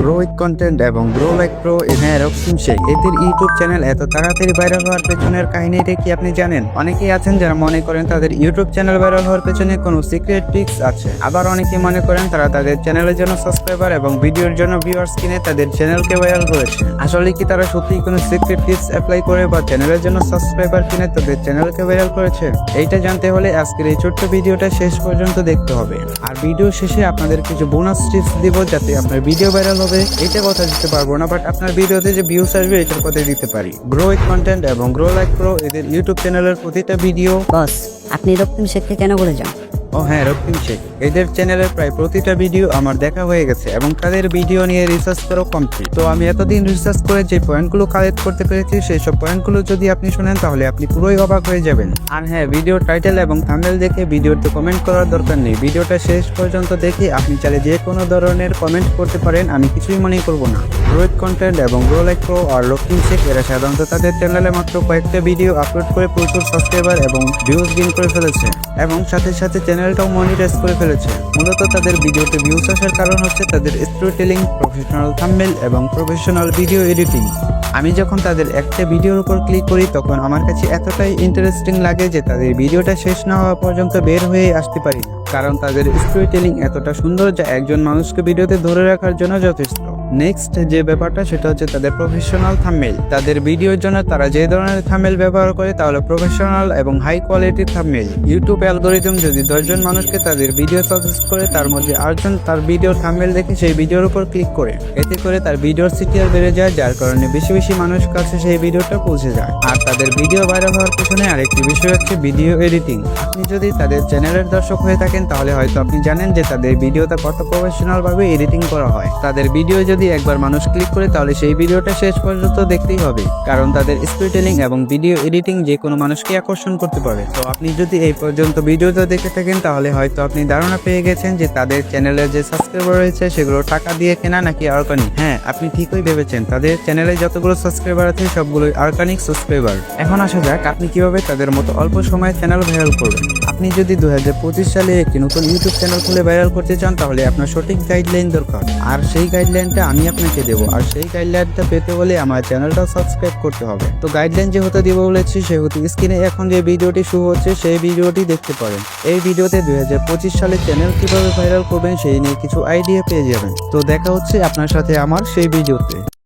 Grow with content এবং grow like pro হ্যাঁ রক্তিম শেখ এদের ইউটিউব চ্যানেল এত তাড়াতাড়ি ভাইরাল হওয়ার পেছনের কাহিনীটা কি আপনি জানেন? অনেকেই আছেন যারা মনে করেন তাদের ইউটিউব চ্যানেল ভাইরাল হওয়ার পেছনে কোনো সিক্রেট ট্রিক্স আছে, আবার অনেকেই মনে করেন তারা তাদের চ্যানেলের জন্য সাবস্ক্রাইবার এবং ভিডিওর জন্য ভিউয়ার্স কিনে তাদের চ্যানেলকে ভাইরাল করেছে। আসলে কি তারা সত্যিই কোনো সিক্রেট টিপস অ্যাপ্লাই করে বা চ্যানেলের জন্য সাবস্ক্রাইবার কিনে তাদের চ্যানেলকে ভাইরাল করেছে? এইটা জানতে হলে আজকের এই ছোট্ট ভিডিওটা শেষ পর্যন্ত দেখতে হবে। আর ভিডিও শেষে আপনাদের কিছু বোনাস টিপস দিব যাতে আপনার ভিডিও ভাইরাল হবে। এটা কথা দিতে পারবো না, বাট আপনার ভিডিওতে যে ভিউস আসবে এটার কথা দিতে পারি। গ্রো উইথ কন্টেন্ট এবং গ্রো লাইক প্রো এদের ইউটিউব চ্যানেলের প্রতিটা ভিডিও বস, আপনি রক্তিম শেখকে কেন বলে যান? ও হ্যাঁ, রক্তিম শেখ এদের চ্যানেলের প্রায় প্রতিটা ভিডিও আমার দেখা হয়ে গেছে এবং তাদের ভিডিও নিয়ে রিসার্চ করাও কমপ্লিট। তো আমি এতদিন রিসার্চ করে যে পয়েন্টগুলো কালেক্ট করতে পেরেছি সেই সব পয়েন্টগুলো যদি আপনি শোনেন তাহলে আপনি পুরোই অবাক হয়ে যাবেন। আর হ্যাঁ, ভিডিও টাইটেল এবং থাম্বনেল দেখে ভিডিওতে কমেন্ট করার দরকার নেই। ভিডিওটা শেষ পর্যন্ত দেখে আপনি চাইলে যে কোনো ধরনের কমেন্ট করতে পারেন, আমি কিছুই মনে করব না। গ্রো উইথ কন্টেন্ট এবং গ্রো লাইক প্রো আর রক্তিম শেখ এরা সাধারণত তাদের চ্যানেলে মাত্র কয়েকটা ভিডিও আপলোড করে প্রচুর সাবস্ক্রাইবার এবং ভিউজ গেইন করে ফেলেছে এবং সাথে সাথে চ্যানেলটাও মনিটাইজ করে ফেলেছে। মূলত তাদের ভিডিওতে ভিউজ আসার কারণ হচ্ছে তাদের স্টোরি টেলিং, প্রফেশনাল থাম্বনেল এবং প্রফেশনাল ভিডিও এডিটিং। আমি যখন তাদের একটা ভিডিওর উপর ক্লিক করি তখন আমার কাছে এতটাই ইন্টারেস্টিং লাগে যে তাদের ভিডিওটা শেষ না হওয়া পর্যন্ত বের হয়ে আসতে পারি, কারণ তাদের স্টোরি টেলিং এতটা সুন্দর যা একজন মানুষকে ভিডিওতে ধরে রাখার জন্য যথেষ্ট। নেক্সট যে ব্যাপারটা সেটা হচ্ছে তাদের প্রফেশনাল থাম্বনেল। তাদের ভিডিওর জন্য তারা যে ধরনের থাম্বনেল ব্যবহার করে তা হলো প্রফেশনাল এবং হাই কোয়ালিটির থাম্বনেল। ইউটিউব অ্যালগোরিদম যদি 10 জন মানুষকে তাদের ভিডিও সাজেস্ট করে তার মধ্যে 8 জন তার ভিডিওর থাম্বনেল দেখে সেই ভিডিওর উপর ক্লিক করে, এতে করে তার ভিডিওর সিটিআর বেড়ে যায়, যার কারণে বেশি বেশি মানুষ কাছে সেই ভিডিওটা পৌঁছে যায়। আর তাদের ভিডিও ভাইরাল হওয়ার পেছনে আরেকটি বিষয় হচ্ছে ভিডিও এডিটিং। আপনি যদি তাদের চ্যানেলের দর্শক হয়ে থাকেন তাহলে হয়তো আপনি জানেন যে তাদের ভিডিওটা কত প্রফেশনাল ভাবে এডিটিং করা হয়। তাদের ভিডিও যদি একবার মানুষ ক্লিক করে তাহলে সেই ভিডিওটা শেষ পর্যন্ত দেখতেই হবে, কারণ তাদের স্টোরি টেলিং এবং ভিডিও এডিটিং যে কোনো মানুষকে আকর্ষণ করতে পারে। তো আপনি যদি এই পর্যন্ত ভিডিওটা দেখে থাকেন তাহলে হয়তো আপনি ধারণা পেয়ে গেছেন যে তাদের চ্যানেলের যে সাবস্ক্রাইবার রয়েছে সেগুলো টাকা দিয়ে কেনা নাকি অর্গানিক। হ্যাঁ, আপনি ঠিকই ভেবেছেন, তাদের চ্যানেলে যতগুলো সাবস্ক্রাইবার আছে সবগুলোই অর্গানিক সাবস্ক্রাইবার। এখন আসা যাক আপনি কিভাবে তাদের মতো অল্প সময়ে চ্যানেল ভাইরাল করবেন। আপনি যদি 2025 সালে একটি নতুন ইউটিউব চ্যানেল খুলে ভাইরাল করতে চান তাহলে আপনার সঠিক গাইডলাইন দরকার, আর সেই গাইডলাইনটা আমি আপনাকে দেবো। আর সেই গাইডলাইনটা পেতে হলে আমার চ্যানেলটা সাবস্ক্রাইব করতে হবে। তো গাইডলাইন যেহেতু দিব বলেছি সেহেতু স্ক্রিনে এখন যে ভিডিওটি শো হচ্ছে সেই ভিডিওটি দেখতে পারেন। এই ভিডিওতে 2025 সালে চ্যানেল কিভাবে ভাইরাল করবেন সেই নিয়ে কিছু আইডিয়া পেয়ে যাবেন। তো দেখা হচ্ছে আপনার সাথে আমার সেই ভিডিওতে।